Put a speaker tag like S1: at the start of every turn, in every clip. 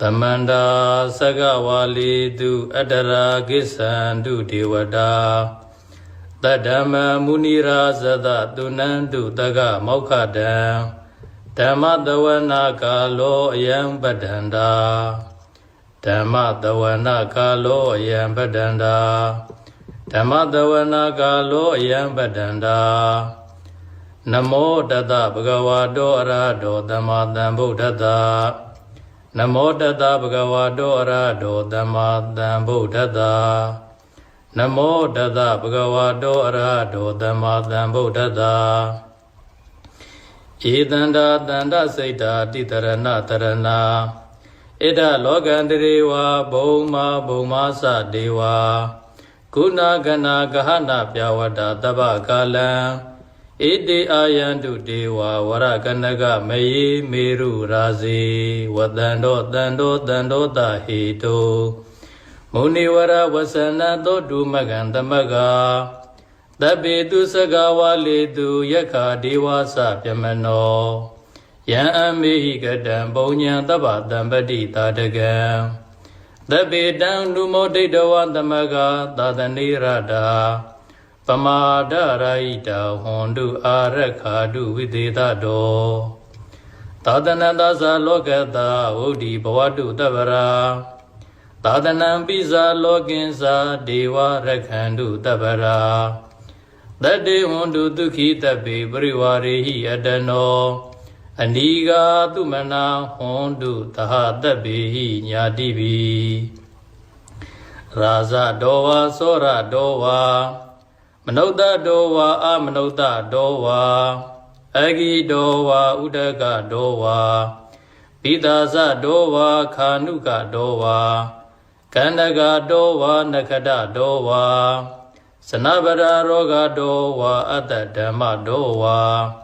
S1: Tamanda Sagawali du Adara Gisandu Devada Tadama Munira Zada Dunandu Daga Maukada Dhamadawana Kalo Ayam Badanda Dhamadawana Kalo Ayam Badanda Dhamadawana Kalo Ayam Badanda Namo Dada Bhagavado Arado Dhammadam Buddhada Namo Dada Bhagavado Arado Dhammadam Buddhada Namo Dada Bhagavado Arado Dhammadam Buddhada Idanda Danda Saita Titarana Tarana Ida Loganderewa Bhoma Bhoma Sadewa Guna Gana Gahana Pyawada Daba Kalam Iti Ayandu Dewa Warakanaga Mayi Meru Razi Wadando Dando Dando Dahito Muniwara Wasana Dodu Magandamaga Dabidu Sagawalidu Yaka Dewa Sapyamano Yan Amihi Gadam Bonya Daba Dambadi Tadagam Dabidang Numo Dedawan Damaga Dadani Rada Pamada Raita Hondu Arakadu Videda Do Tadananda Salokata Udi Bawadu Tabara Tadanam Pisa Lokinsa Deva Rakhandu Tabara Dade Hondu Dukhi Tabi Briwarihi Adano Aniga Tumana Hondu Taha Tabihi Nyadibi Raza Dowa Sora Dowa Manauta Dowa Amanauta Dowa Agi Dowa Udaga Dowa Pidaza Dowa Kanuka Dowa Kandaga Dowa Nakada Dowa Sanabara Roga Dowa Adadama Dowa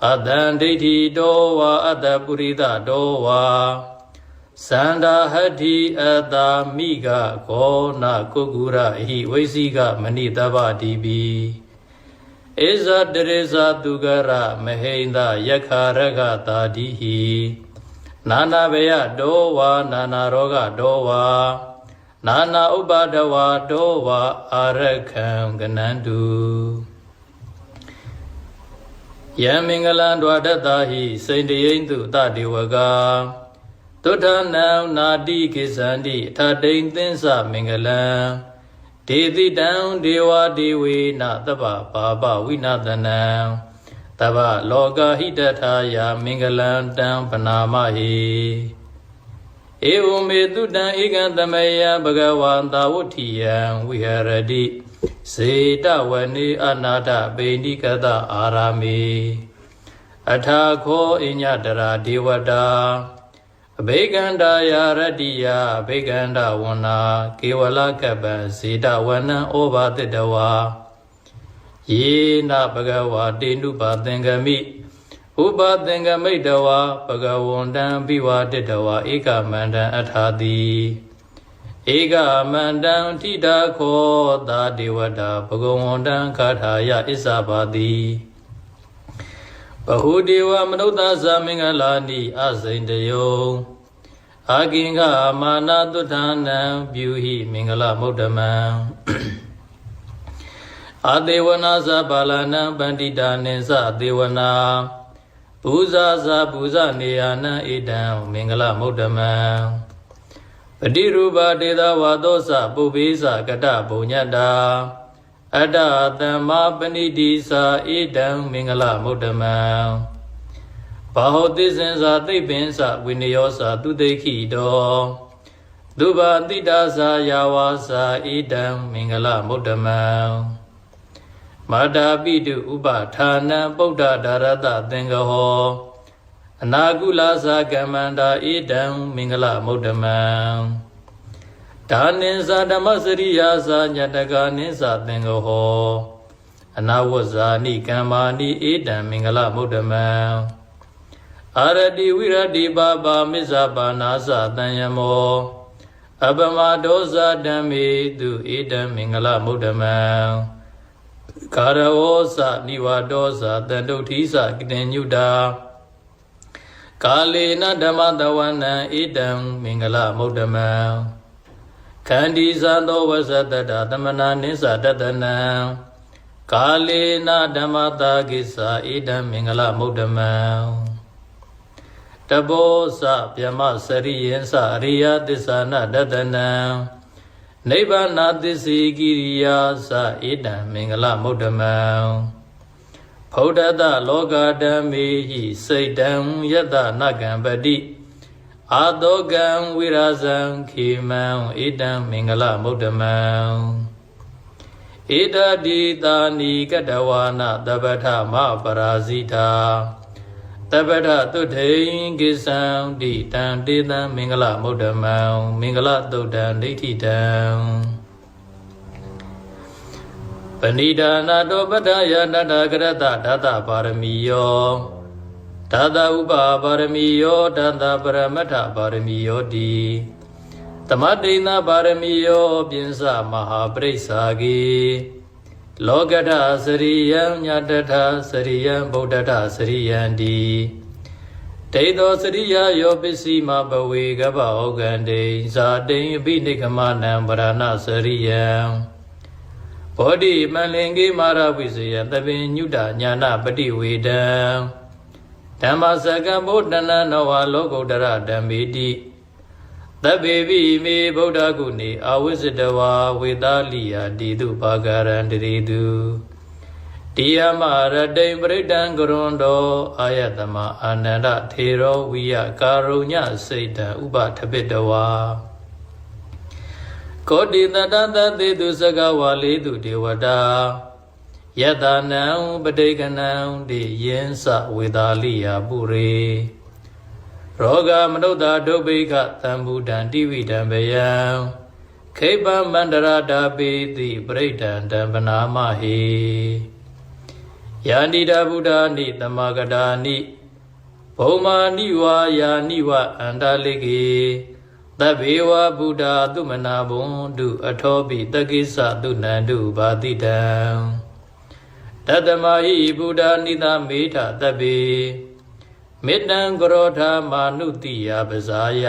S1: Adanditi Dowa Adapurida Dowa Sanda Hati Ada Miga Kona Kugura Hi Vaisiga Manitava Dibi Eza Dereza Dugara Mahinda Yakaraga Tadihi Nana Veya Dowa Nana Roga Dowa Nana Ubadawa Dowa Arakam Ganandu Yamingalan Dwadatahi Saintayendu Tadiwaga Tutanam Nadi Kisandi Tadain Tinsa Mingalam Dedi Down Dewa Dewi Nataba Baba Winadanam Taba Loga Hidataya Mingalam Dam Panamahi Evume Tutan Igantamaya Bhagavan Tavutiyam Viharadi Seta Vani Anada Bendikata Arami Athakho Inyadara Devada Beganda Yaradiya Beganda Wana Kevala Kaba Sita Wana Oba Tedawa Yena Bhagava Dindu Badengami Uba Dengami Dawa Bhagavondan Biwa Tedawa Eka Mandan Athadi Ega Mandan Tida Ko Da Devada Bhagavondan Kathaya Isabadi Bahudewa Manauta Samingalani Asaindayo Aginga Mana Dutana Byuhi Mingala Mudaman Adevana Zabalana Bandita Nesa Devana Buza Zabuza Neyana Idam Mingala Mudaman Padiruba Deda Vadosa Bubisa Gata Bunyada Ada Dhamma Panidisa Idam Mingala Muddamam Bahotisensa Tibinsa Winiyosa Tudeki Do Duba Tidasa Yawasa Idam Mingala Muddamam Mada Bidu Uba Thana Buddha Darata Tengaho Anagulasa Kamanda Idam Mingala Muddamam Dhaninsa Dhammasariyasa Nyataka Ninsa Tengaho Anawazani Kamani Idam Mingala Muddamam Aradi Viradi Baba Misaba Nasa Tanyamo Abamadosa Dhammi Du Idam Mingala Muddamam Karaosa Nivadosa Tandotisa Kidenyuda ကာလေနဓမ္မတဝနံဣဒံမင်္ဂလမုဒ္ဓမံခန္တီဇာသောဝဇတတသမနာနိစ္စတတနံကာလေနဓမ္မတာကိစ္စဣဒံမင်္ဂလမုဒ္ဓမံတဘောစဗျမစရိယံစအရိယသစ္စာနတတနံနိဗ္ဗာနသစ္စေကိရိယာစဣဒံမင်္ဂလမုဒ္ဓမံဗုဒ္ဓတလောကဓမ္မေဟိစိတ်တံယတနကံပတိအာတောကံဝိရာဇံခေမံဣဒံမင်္ဂလမုဒ္ဓမံဣဒတိတာနိကတဝါနတပ္ပထမပရာဇိတာတပ္ပထသုထိန်ကိသံတိတံတေတံမင်္ဂလမုဒ္ဓမံမင်္ဂလသုတ်တံဒိဋ္ဌိတံပဏိဒါနာတောပတ္ထယတတကရတဓာတပါရမီယောဓာတဥပပါရမီယောဓာတပရမတ္ထပါရမီယောတိသမတိဏပါရမီယောပြင်းစမဟာပရိစ္ဆာကေလောကထစရိယံညတထစရိယံဗုဒ္ဓထစရိယံတိဒိဋ္ဌောစရိယယောပစ္စည်းမဘဝေကပ္ပဩကံတိဇာတိအပိနိကမနံဗရဏစရိယံဘောဓိမလင်္ကေမာရဝိဇယသဗ္ဗညုတညာနာပฏิဝေဒံဓမ္မစကံဗုဒ္ဓနာနဝလောကုတ္တရဓမ္မေတိသဗ္ဗေပိမေဗုဒ္ဓဂုဏေအာဝိဇ္ဇတဝါဝေသာလိယတိတုဘာဂရံတရေတုတိယမရတိံပရိတံကရွန်တောအာယတမအာနန္ဒထေရောဝိယကာရုညစိတ်တံဥပထပိတဝါကောတိတတတသေတုစကဝါလေတုဒေဝတာယတနံပဋိကနံတိယင်းစဝေသာလိယပုရေရောဂမနုဿဒုဗ္ဗိကသံဗုဒ္ဓံတိဝိတံဘယံခိပံမန္တရတာပိတိပရိဒံတံပနာမဟိယာနိတဗုဒ္ဓနိသမဂတာနိဘုံမာနိဝါယာနိဝအန္တလိကေသဗ္ဗေဝဗုဒ္ဓသုမနာဘုံတုအထောပိတကိစ္စသုနန္တုဘာတိတံတတမဟိဗုဒ္ဓနိသမေထသဗ္ဗေမေတ္တံကရောဓမာနုတိယပဇာယ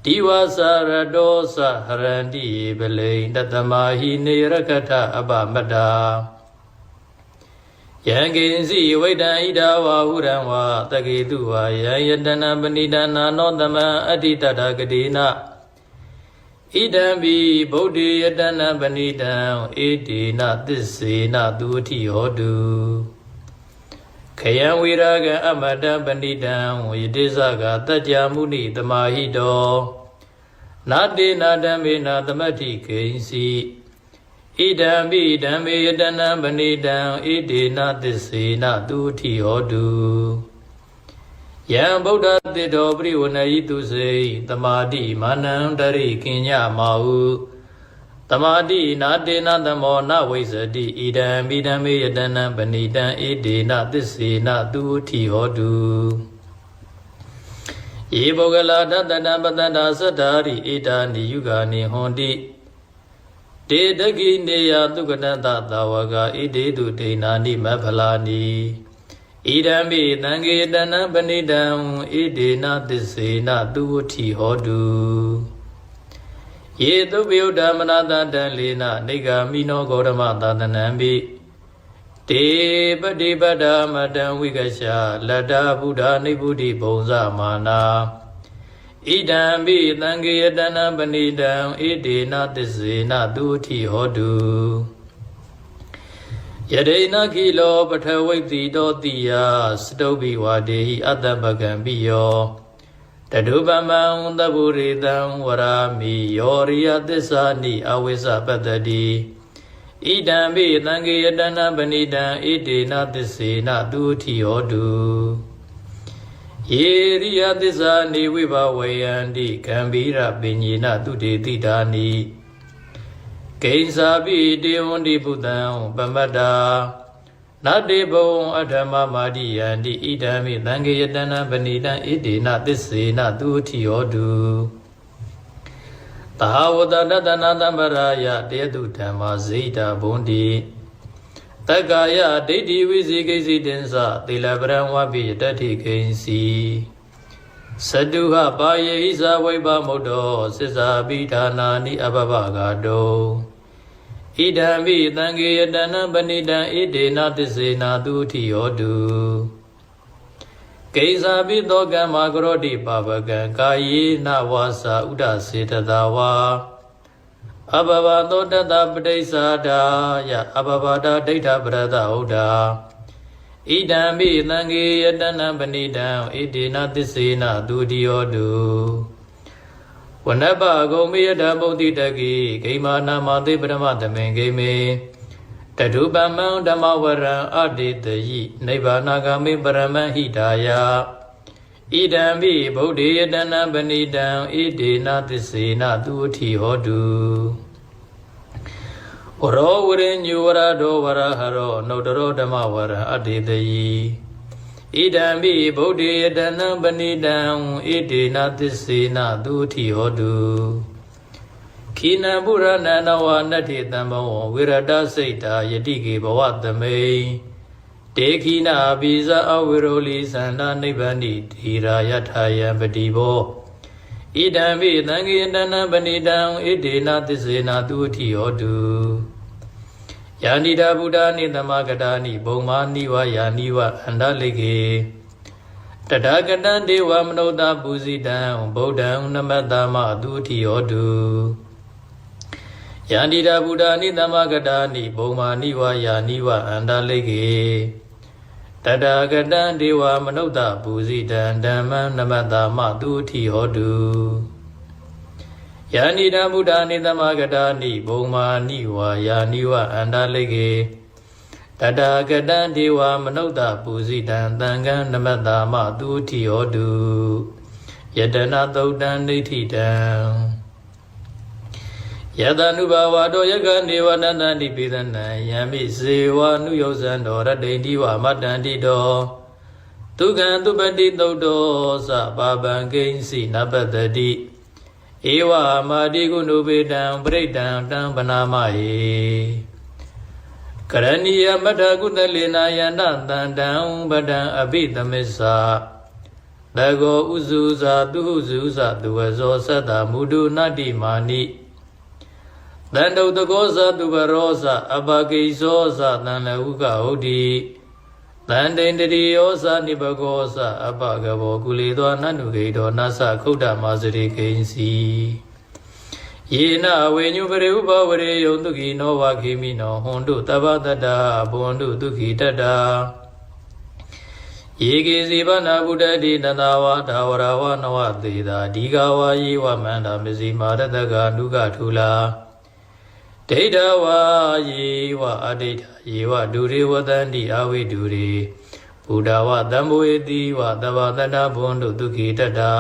S1: ဒီဝါစရတောစဟရန္တိပလိန်တတမဟိနေရကထအပမတ္တာယံကိဉ္စီဝိတံဣဒဝါဟုရံဝါတကေတုဝါယံယတနာပဏိဒနာနောသမံအတ္တိတတဂတိနာဣဒံဘိဗုဒ္ဓေယတနာပဏိတံဧတေနသစ္စေနသူအထိဟောတုခယံဝိရာဂံအမတံပဏိတံဝိတေဇဂတัจ जा မုနိတမဟိတောနာတေနာဓမ္မေနသမတ္ထိကိဉ္စီဣဒံဘိဓမ္မေယတနာပဏိတံဣတေနသစ္စေနသူအထိဟောတုယံဗုဒ္ဓတေတောပရိဝဏယိတုစေသမာတိမာနံတရိကိညမာဟုသမာတိနာတေနသမောနဝိဇ္ဇတိဣဒံဘိဓမ္မေယတနာပဏိတံဣတေနသစ္စေနသူအထိဟောတုယေပုဂ္ဂလာတတနာပတ္တနာသတ္တာရိဣတာနိယုဂာနိဟွန်တိတေတကိနေယသုကတတသာဝကဣတေတုဒိနာနိမဖလာနိဣဒံမိသံဃေတနံပဏိတံဣတေနသစ္စေနသူဝတိဟောတုယေသုပယုဒ္ဓမနတတံလေနနေဂာမိနောဂေါရမသာသနံမိတေပတိပတ္တမတံဝိကရှာလတ္တဗုဒ္ဓနိဗ္ဗုတိဘုံဇမာနာဣဒံမိသံဃေတနံပဏိတံဣတေနသစ္စေနသူဝတိဟောတုယဒေနခိလောပထဝိတိတောတိယစတုဘိဝါဒေဟိအတ္တပကံပိယောတတုပမံသဗ္ဗုရိတံဝရာမိယောရိယသစ္စာနိအဝိဇ္ဇပတ္တတိဣဒံမိသံဃေယတနာပဏိတံဣတေနသစ္စေနသူအထိဟောတုယေရိယသစ္စာနိဝိဘဝေယန္တိကံဗိရပညေနသူတေတိတာနိကိဉ္စာပိတေဝန္တိဘုဒ္ဓံပမတ္တာနတေဘုံအထမမာတိယန္တိဣဒံမိသံဃေယတနာပဏိတံဣတေနသစ္စေနသူအထိဟောတုသာဝတတတနာသမ္ပရာယတေတုဓမ္မာဇိတာဘုံတိ တက္ကာယဒိဋ္ဌိဝိစီကိစီတင်္စသီလပရံဝပိတတ္ထိကိဉ္စီသတုဟပါယေဟိဇဝိပမုဒ္ဒောသစ္စာပိဌာနာနိအဘဘဂတောဣဒံမိသံဃေယတနံပဏိတံဣဒေနသစ္စေနာသူတိယောတုကိစ္ဆာပိသောကမ္မကရောတိပါပကံကာယေနဝါစာဥဒစေတသာဝါအဘဘသောတတပဋိစ္ဆာဒာယအဘဘတာဒိဋ္ဌပရဒဟုတ်တာဣဒံမိသံဃေယတနံပဏိတံဣဒေနသစ္စေနာသူတိယောတုဝနပဂုံမေယတဗုဒ္ဓိတကိဂိမာနာမသေပရမသမေဂိမေတတုပမံဓမ္မဝရံအတေတယိနိဗ္ဗာနဂမေပရမဟိတာယဣဒံမိဗုဒ္ဓေယတနံပဏိတံဣဒေနသစ္စေနသူအထိဟောတုဝရောဝရိညုဝရဒောဝရဟရောနုတရောဓမ္မဝရံအတေတယိဣဒံမိဗုဒ္ဓေယတနံပဏိတံဣဒေနသစ္စေနသူအထိဟောတုခိနပုရဏနဝနတ္ထိတံဘောဝိရတစိတ်တာယတိကေဘဝသမိတေခိနာပိဇအဝိရောလိသန္တာနိဗ္ဗန္တိတိရာယထာယံပတိဘောဣဒံမိသံဃေတနံပဏိတံဣဒေနသစ္စေနာသူအထိဟောတုယာနိတာဗုဒ္ဓနိသမဂတာနိဘုံမာနိဝယာနိဝအန္တလိကေတထာဂတံဒေဝမနုဿပူဇိတံဗုဒ္ဓံနမတ္တမသူအထိဟောတုယာနိတာဗုဒ္ဓနိသမဂတာနိဘုံမာနိဝယာနိဝအန္တလိကေတထာဂတံဒေဝမနုဿပူဇိတံဓမ္မံနမတ္တမသူအထိဟောတုယာနိတာဗုဒ္ဓနိသမဂတာနိဘုံမာနိဝယာနိဝအန္တလိကေတထာဂတံဒေဝမနုဿပူဇိတံသံဃံနမတ္တမသူအထိဟောတုယတနာသုတ်တံဒိဋ္ဌိတံယတနုဘာဝတောယကနေဝနန္တန္တိပိသနံယံမိစေဝနုယောဇံတော်ရတ္တိတိဝမတ္တန္တိတောဒုက္ခံသူပတိသုတ်တောသဘာဗံကိဉ္စီနပတ္တိဧဝမာတိကုဏုပေတံပရိတံတံပနာမဟေကရဏီယမထကုသလေနာယန္တတန္တံပဒံအဘိသမစ္ဆာတကောဥစုဇာသူဟုစုဇာသူဝဇောသတ္တမုဒုနတ္တိမာနိတန္တုတကောဇာသူဘရောဇာအပကိဇောဇာတန်လဟုကဟုတ်တိတန်တိန်တတိယောဇာနိဘကောဇာအပကဘောကုလေသောနန္နုဂိတောနသခုဒ္ဓမာစရိကိဉ္စီယေနဝေညုပရိဥပဝရေယုံတုခိနောဝခေမိနောဟွန်တုတပ္ပတတ္တာဘွန်တုဒုခိတတ္တာယေကေစီဗနာဗုဒ္ဓတိတတဝါဒါဝရဝနဝသေတာဒီဃဝါယေဝမန္တာမစီမာရတကနုကထူလာဒိဋ္ဌဝါယေဝအဒိဋ္ဌယေဝဒုရေဝတန္တိအဝိဒုရေဘုဒ္ဓဝသံဘောေတိဝသဗ္ဗတတ္တဘွန်တုဒုခိတတ္တာ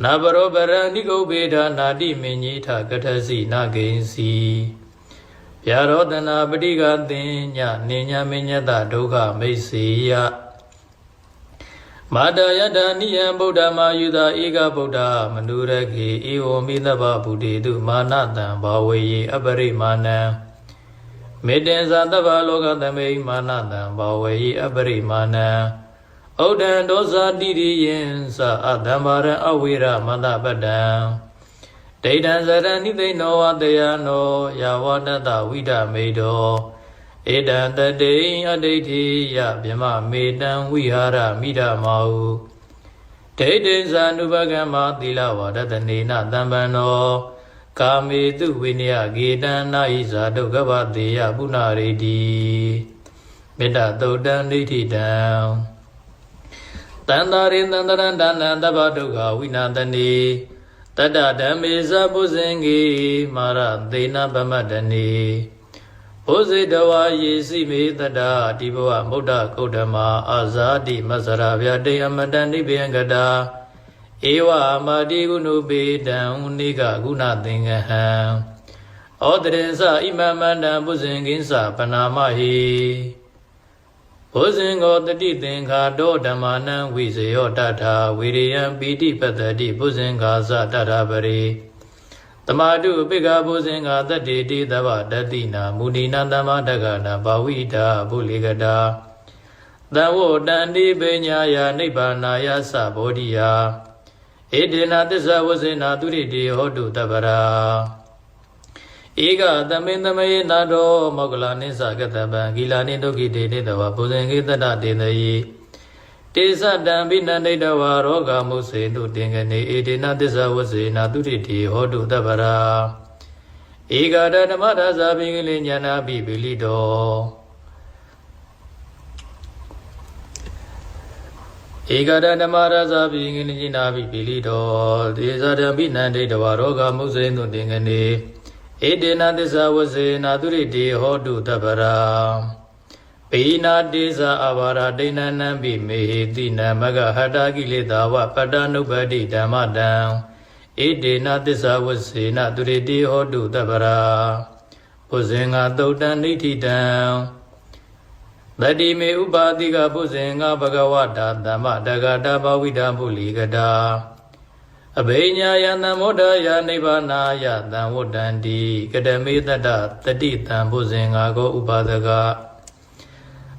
S1: နာဘရောပရံနိကုပေဒာနာတိမင်ကြီးထကထစီနာဂိဉ္စီဗျာရောတနာပဋိကသင်ညနေညမညတဒုက္ခမိတ်စေယမာတယတနိယံဗုဒ္ဓမာယုသာဧကဗုဒ္ဓမနုရခေဧဝမိသဗ္ဗဗုဒ္ဓေတုမာနတံဘာဝေယေအပရိမာဏံမေတ္တင်္ဇာသဗ္ဗလောကသမိမာနတံဘာဝေယေအပရိမာဏံဩဒံဒောဇာတိရိယံသအတ္တမရအဝိရမတပတ္တံဒိဋ္ဌံဇရဏိသိနောဝတယနောယာဝတတဝိဒမေတောဧတံတတိအဋ္ဌိတိယဗျမမေတံဝိဟာရမိဓမဟုဒိဋ္ဌိဇာနုပကမ္မသီလဝါဒတနေနတံပန္နောကာမေတုဝိနယဂေတံနာဣဇာဒုက္ခဗတေယပုဏ္ဏရေတိမေတ္တသုတ်တံဒိဋ္ဌိတံတန္တာရိသန္တရံဒါနံတဗ္ဗဒုက္ခဝိနာတနေတတ္တဓမ္မေဇပုဇင်္ဂေမာရသေနဗမတ္တနေဘုဇေတဝါယေစီမေတတ္တာဒီဘဝမုဒ္ဒကုဋ္ဌမအာဇာတိမဆရာဗျာတေအမတနိဗ္ဗယံကတာဧဝမာတိကုဏုပေတံနိကကုဏသင်္ကဟံဩတရေသဣမမန္တံပုဇင်္ဂင်း္စပနာမဟိဘုဇင်္ဂောတတိသင်္ခါတောဓမ္မာနံဝိဇယောတထာဝိရိယံပိတိပတ္တိဘုဇင်္ဂါဇတထာပရိ တမတုပိကဘုဇင်္ဂတတ္တိတိသဗ္ဗတတိနာမုဏိနာသမ္မာတက္ကနာဘာဝိတာဘုလိကတာသံဝတန္တိပညာယနိဗ္ဗာနာယသဘောဓိယဧတေနသစ္စာဝစေနာသူရိတိဟောတုတပ္ပရာဧကသမင်သမယေနာတောမောက္ကလနိသကတပံဂီလာနိဒုက္ခိတေနေတဝဘုဇင်္ဂေတတတေနယိတေသတံဘိနန္ဒိတဝါရောဂမုစေတုတင်ကနေဧတေနသစ္စာဝစေနာသူရိတိဟောတုတပ္ပရာဧကတဓမ္မဒါဇာဘိကိလေဉာဏပိပိလိတောဧကတဓမ္မဒါဇာဘိကိလေဉာဏပိပိလိတောတေသတံဘိနန္ဒိတဝါရောဂမုစေတုတင်ကနေဧတေနသစ္စာဝစေနာသူရိတိဟောတုတပ္ပရာပိနာတိသအဘာရဒိဏနံပိမေဟိတိနမဂဟတာကိလေသာဝပတ္တနုပ္ပတိဓမ္မတံဧတေနသစ္စာဝစေနသူရိတိဟောတုတပ္ပရာဘုဇင်္ဂသုတ်တံဒိဋ္ဌိတံတတိမေဥပါတိကဘုဇင်္ဂဘဂဝတာဓမ္မတဂတာဘဝိဒံပုလိကတာအဘိညာယသံမောဒယနိဗ္ဗာနာယသံဝတ္တန္တိကတမေတ္တတတိတံဘုဇင်္ဂကိုဥပါဒက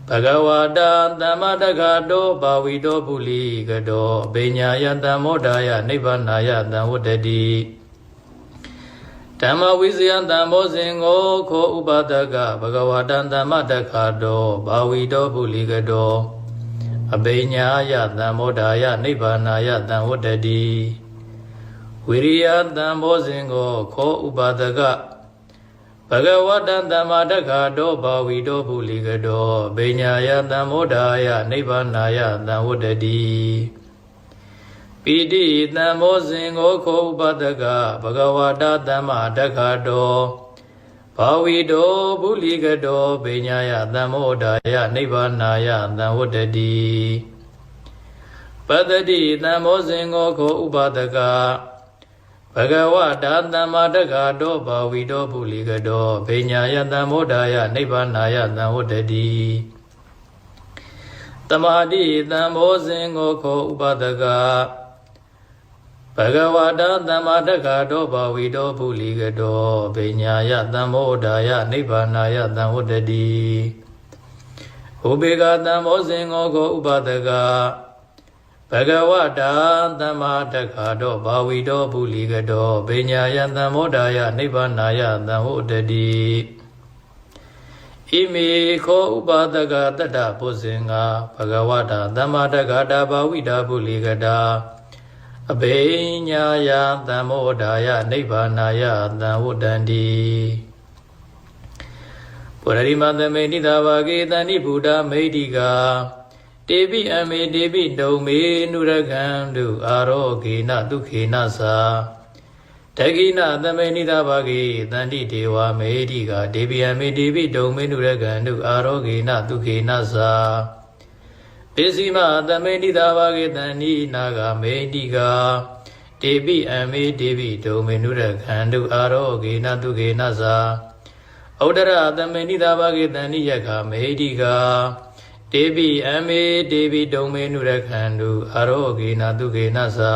S1: ဘဂဝတာသမ္မာတက္ကတောဘာဝိတောပုလိကတောအဘိညာယသံမောဒယနိဗ္ဗာနာယသံဝတ္တတိဓမ္မဝိဇယသံဘောဇင်ကိုခောဥပါဒကဘဂဝတာသမ္မာတက္ကတောဘာဝိတောပုလိကတောအဘိညာယသံမောဒယနိဗ္ဗာနာယသံဝတ္တတိဝိရိယသံဘောဇင်ကိုခောဥပါဒကဘဂဝတံသမ္မာတက္ခတောဘာဝိတောပုလိကတောဗိညာယသံမောဒာယနိဗ္ဗာနာယသံဝတ္တတိပိတိသံဘောဇင်ကိုခောဥပါဒကဘဂဝတာသမ္မာတက္ခတောဘာဝိတောပုလိကတောဗိညာယသံမောဒာယနိဗ္ဗာနာယသံဝတ္တတိပတ္တိသံဘောဇင်ကိုခောဥပါဒကဘဂဝတာသမ္မာတက္ခတောဘာဝိတောပုလိကတောဗိညာယသံမောဒာယနိဗ္ဗာနာယသံဝတ္တတိတမာတိသံဘောဇင်ကိုခောဥပါဒကဘဂဝတာသမ္မာတက္ခတောဘာဝိတောပုလိကတောဗိညာယသံမောဒာယနိဗ္ဗာနာယသံဝတ္တတိဥပေက္ခသံဘောဇင်ကိုခောဥပါဒကဘဂဝတာသမ္မာတက္ခတောဘာဝိတောပုလိကတောဗိညာယသံမောဒာယနိဗ္ဗာနာယသံဝတ္တတိဣမေခောဥပါဒကတတ္တဘုဇင်္ဂဘဂဝတာသမ္မာတက္ခတာဘာဝိတာပုလိကတာအဘိညာယသံမောဒာယနိဗ္ဗာနာယသံဝတ္တန္တိပုရိမသမေနိသာဘာဂေတဏိဗုဒ္ဓမေတိကာတေပိအမေတေပိဒုံမေနုရကံတုအာရောဂေနဒုခေနသာတကိနသမေနိသာဘာဂေတန္တိဒေဝမေတိကာတေပိအမေတေပိဒုံမေနုရကံတုအာရောဂေနဒုခေနသာပိစီမသမေနိသာဘာဂေတန္တိနာဂမေတိကာတေပိအမေတေပိဒုံမေနုရကံတုအာရောဂေနဒုခေနသာဩဒရသမေနိသာဘာဂေတန္တိယခမေတိကာတေပိအမေတေပိဒုံမေနုရခန္တုအာရောဂေနဒုခေနသာ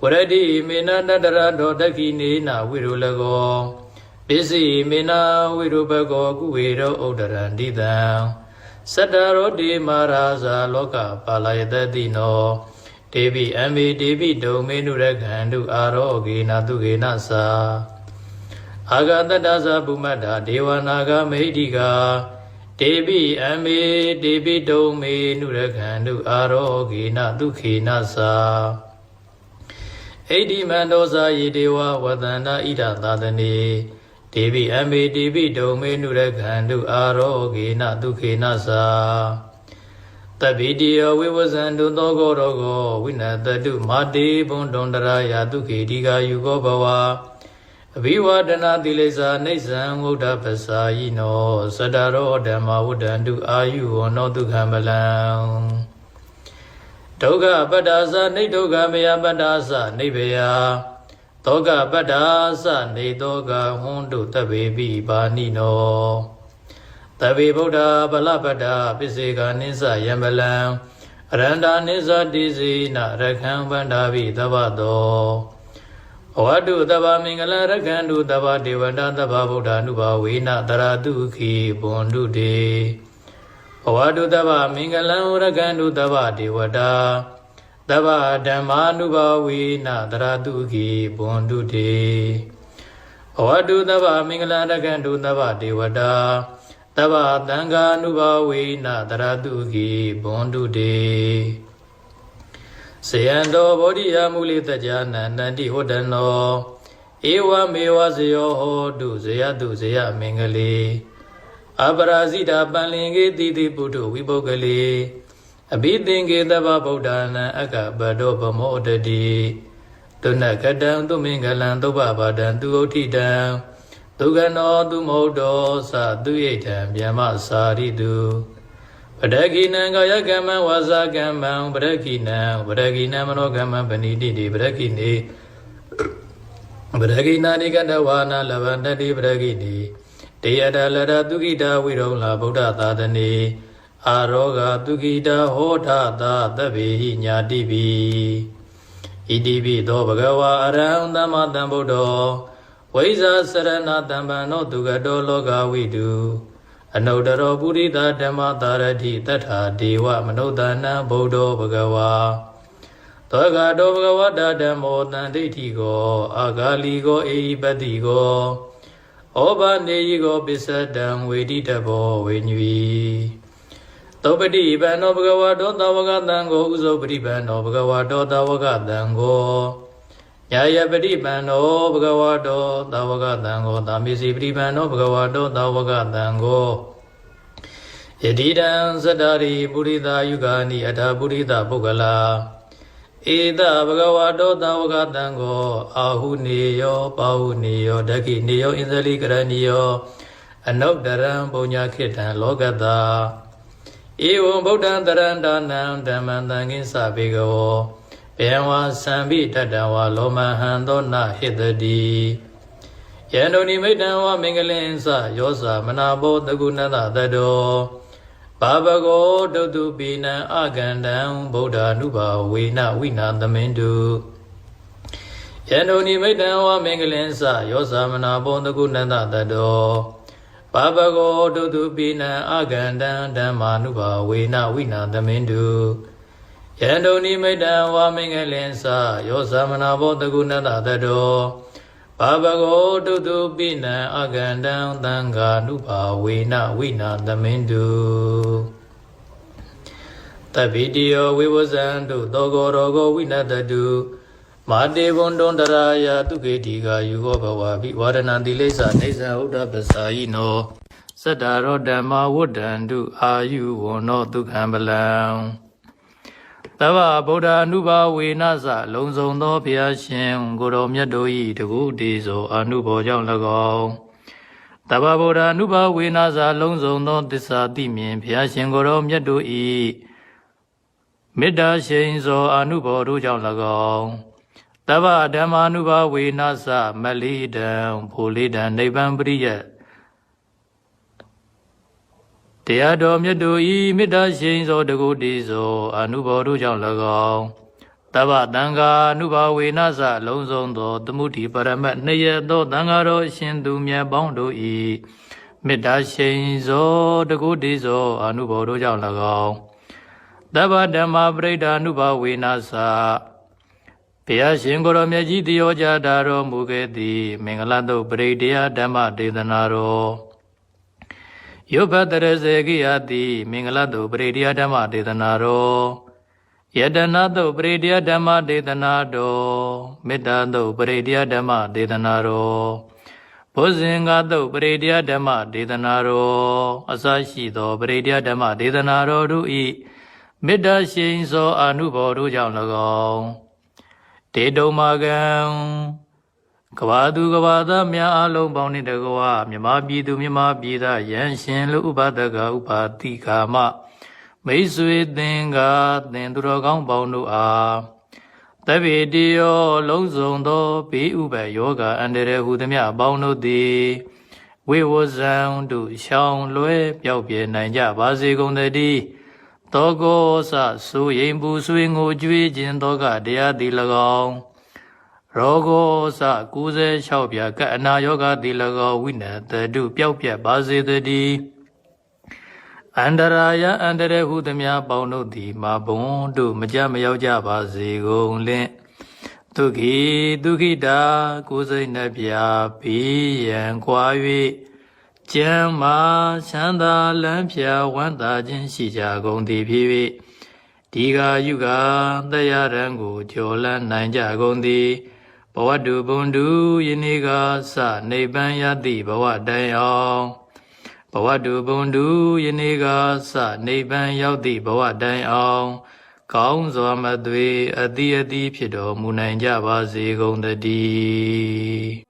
S1: ဝရတိမေနတတရတောတခိနေနဝိရုလကောပစ္စည်းမေနဝိရုပကောကုဝေရောဥဒ္ဒရန္တိတံသတ္တရောတိမာရာဇာလောကပါလယတတိနောတေပိအမေတေပိဒုံမေနုရခန္တုအာရောဂေနဒုခေနသာအာဂတတ္တသဗုမတ္တာဒေဝနာဂမေဟိတိကာတေပိအမေတေပိဒုံမေနုရခန္တုအာရောဂေနဒုခေနသာဣတိမန္တောဇာယေဒေဝဝတန္တာဣဒသာသနေတေပိအမေတေပိဒုံမေနုရခန္တုအာရောဂေနဒုခေနသာတပိတိယဝိဝဇန္တုသောကောရောကောဝိနတတုမာတေဘုံတုံတရာယဒုခေတိကာယုကောဘဝအဘိဝဒနာတိလိစာနေဇံဝုဒ္ဓပစာယိနောသတ္တရောဓမ္မဝုဒ္ဒန္တုအာယုဝနောဒုက္ခမလံဒုက္ခပတ္တာသနေဒုက္ခမယပတ္တာသနေဘယသောကပတ္တာသနေသောကဟွန်းတုတဗေပိပါဏိနောတဗေဗုဒ္ဓဗလပတ္တာပစ္စေကနိစ္စယံပလံအရန္တာနိစ္စတိစေနရခံဗန္တာပိသဗ္ဗသောဩ ဝတုတဗ္ဗမင်္ဂလရက္ခန္တုတဗ္ဗဒေဝတာတဗ္ဗဗုဒ္ဓ ानु ဘာဝေနတရတုခိဘွန်တုတေဘဝတုတဗ္ဗမင်္ဂလံရက္ခန္တုတဗ္ဗဒေဝတာတဗ္ဗဓမ္မာနုဘာဝေနတရတုခိဘွန်တုတေဘဝတုတဗ္ဗမင်္ဂလံရက္ခန္တုတဗ္ဗဒေဝတာတဗ္ဗသံဃာနုဘာဝေနတရတုခိဘွန်တုတေစေယံတောဗောဓိယမူလိတ္ကြနန္တတိဟောတနောဧဝမေဝဇယောဟောတုဇယတုဇယမင်္ဂလေအပရာဇိတာပန္လင်္ကေတိတိပုထုဝိပုဂ္ဂလေအဘိသင်္ကေတဗ္ဗဗုဒ္ဓနာအက္ခပတောပမောတတိတုဏကတံသူမင်္ဂလံသုဘဘာဒံသူဥဋ္ဌိတံဒုက္ခနောသူမௌတောသသူဣဋ္ဌံဗျမစာရိတုပဒကိနံကာယကမ္မဝါစာကမ္မံပဒကိနံမနောကမ္မံပဏိတိတိပဒကိနေပဒကိနာနိကတဝါနာလဗန္တတိပဒကိနေတေယတလရတုခိတာဝိရုံလာဗုဒ္ဓသာသနေအာရောဂတုခိတာဟောထသာသဗ္ဗေဟိညာတိပိဣတိပိသောဘဂဝါအရဟံသမ္မာသမ္ဗုဒ္ဓောဝိဇာစရဏတမ္ပံနောသူကတောလောကဝိတုအနုတ္တရောပုရိသဓမ္မသာရတိတထာဒေဝမနုဿာနံဗုဒ္ဓောဘဂဝါသောကတောဘဂဝတဓမ္မောတန်ဒိဋ္ဌိကောအာဂါလီကောအေဟိပတိကောဩဘာနေယိကောပစ္စတံဝေတိတဘောဝေညွီသောပတိဗံနောဘဂဝတောသဝကတံကိုဥဇောပတိဗံနောဘဂဝတောသဝကတံကိုယာယပတိဗံနောဘဂဝတောသဝကတံကိုသာမေစီပတိဗံနောဘဂဝတောသဝကတံကိုယတိတံသတ္တရိပုရိသယုဂာနိအထာပုရိသပုဂ္ဂလာဧတဘဂဝတောသဝကတံကိုအာဟုနေယောပါဟုနေယောဒခိနေယောဣန္ဒလိကရဏီယောအနုတ္တရံပုညခိတံလောကတာဧဝံဗုဒ္ဓံတရန္တနံဓမ္မံသံဃိသဘေကဝောဘေဝါသံဘိတတံဝါလောမဟံသောနဟိတတိယန္တုနိမိတံဝမင်္ဂလင်္စယောဇာမနာဘောတကုဏတတတောဘာဘဂောတုတုပိနံအကန္တံဗုဒ္ဓ ानु ဘာဝေနဝိနာသမင်တုယန္တုနိမိတံဝမင်္ဂလင်္စယောဇာမနာဘောတကုဏတတတောဘာဘဂောတုတုပိနံအကန္တံဓမ္မာနုဘာဝေနဝိနာသမင်တုယန္တုနိမိတံဝမင်္ဂလင်္စယောဇာမနာဘောတကုဏတတတောဘာဘဂောတုတုပိနံအကန္တံသံဃာနုဘာဝေနဝိနာသမင်တုတဗ္ဗိတိယောဝိဝဇံတုသောဂောရောဂောဝိနတတုမာတေဘွန်တွန်တရာယတုခေတိကာယုဟောဘဝဘိဝရဏံတိလိစ္ဆာနေဇံဥဒ္ဓပ္ပစာယိနောသတ္တရောဓမ္မဝဋ္ဌန္တုအာယုဝနောဒုက္ခံပလံတဗ္ဗဗုဒ္ဓ ानु ဘာဝေနသလုံးစုံသောဘုရားရှင်ကိုတော်မြတ်တို့၏တကုတေသောအနုဘောကြောင့်၎င်းတဗ္ဗဗုဒ္ဓ ानु ဘာဝေနသလုံးစုံသောသစ္စာသိမြင်ဘုရားရှင်ကိုတော်မြတ်တို့၏မေတ္တာရှိန်သောအနုဘောတို့ကြောင့်၎င်းတဗ္ဗဓမ္မာ ानु ဘာဝေနသမလိတံဘူလိတံနိဗ္ဗံပရိယတရားတော်မြတ်တို့ဤမေတ္တာရှိန်သောတကုတေသောအနုဘောတို့ကြောင့်၎င်းတဗ္ဗသံဃာ ानु ဘာဝေနသလုံးစုံသောသမုဒိပရမတ်နှစ်ရသောသံဃာတော်အရှင်သူမြတ်ပေါင်းတို့ဤမေတ္တာရှိန်သောတကုတေသောအနုဘောတို့ကြောင့်၎င်းတဗ္ဗဓမ္မာပရိဒာ ानु ဘာဝေနသဘုရားရှင်ကိုယ်တော်မြတ်ကြီးတယောကြတာတော်မူခဲ့သည်မင်္ဂလတုပရိဒေယဓမ္မဒေသနာတော်ယုဘတရစေကိယတိမင်္ဂလတုပရိဒေယဓမ္မဒေသနာတော်ယတနာတုပရိဒေယဓမ္မဒေသနာတော်မေတ္တာတုပရိဒေယဓမ္မဒေသနာတော်ဘုဇင်္ဂတုပရိဒေယဓမ္မဒေသနာတော်အစရှိသောပရိဒေယဓမ္မဒေသနာတော်တို့ဤမေတ္တာရှိန်သောအနုဘောတို့ကြောင့်၎င်းတေတုံမာကံကဘာသူကဘာသားများအလုံးပေါင်းနှင့်တကွာမြမပြည်သူမြမပြည်သားယံရှင်လူဥပဒကဥပါတိကာမမိတ်ဆွေသင်္ကာသင်သူတော်ကောင်းပေါင်းတို့အားတဗ္ဗေတိယောလုံးစုံသောဘေးဥပယောဂအန္တရာယ်ဟုသမျှပေါင်းတို့သည်ဝိဝဇံတုရှောင်းလွဲပြောက်ပြဲနိုင်ကြပါစေကုန်သတည်းသောကောစဆိုရင်ပူဆွေငိုကြွေးခြင်းသောကတရားသည်၎င်း ရောဂောစ96ပြကအနာယောဂတိလကောဝိနတတုပျောက်ပြတ်ပါစေတည်းအန္တရာယအန္တရဟုသမျှပေါင်းတို့သည်မာဘုံတို့မကြမရောက်ကြပါစေကုန်လင့်ဒုခိတာကိုယ်စိတ်နှပြဘေးရန်ကွာ၍ကျမ်းမာချမ်းသာလမ်းဖြာဝမ်းသာခြင်းရှိကြကုန်သည်ဖြစ်၍ဒီဃာယုဂတရားရန်ကိုကျော်လန်းနိုင်ကြကုန်သည်ဘဝတုဘုံတုယနေ့ကစနိဗ္ဗာန်ရသည့်ဘဝတိုင်အောင်ဘဝတုဘုံတုယနေ့ကစနိဗ္ဗာန်ရောက်သည့်ဘဝတိုင်အောင်ကောင်းစွာမသွေအတိဖြစ်တော်မူနိုင်ကြပါစေကုန်သတည်း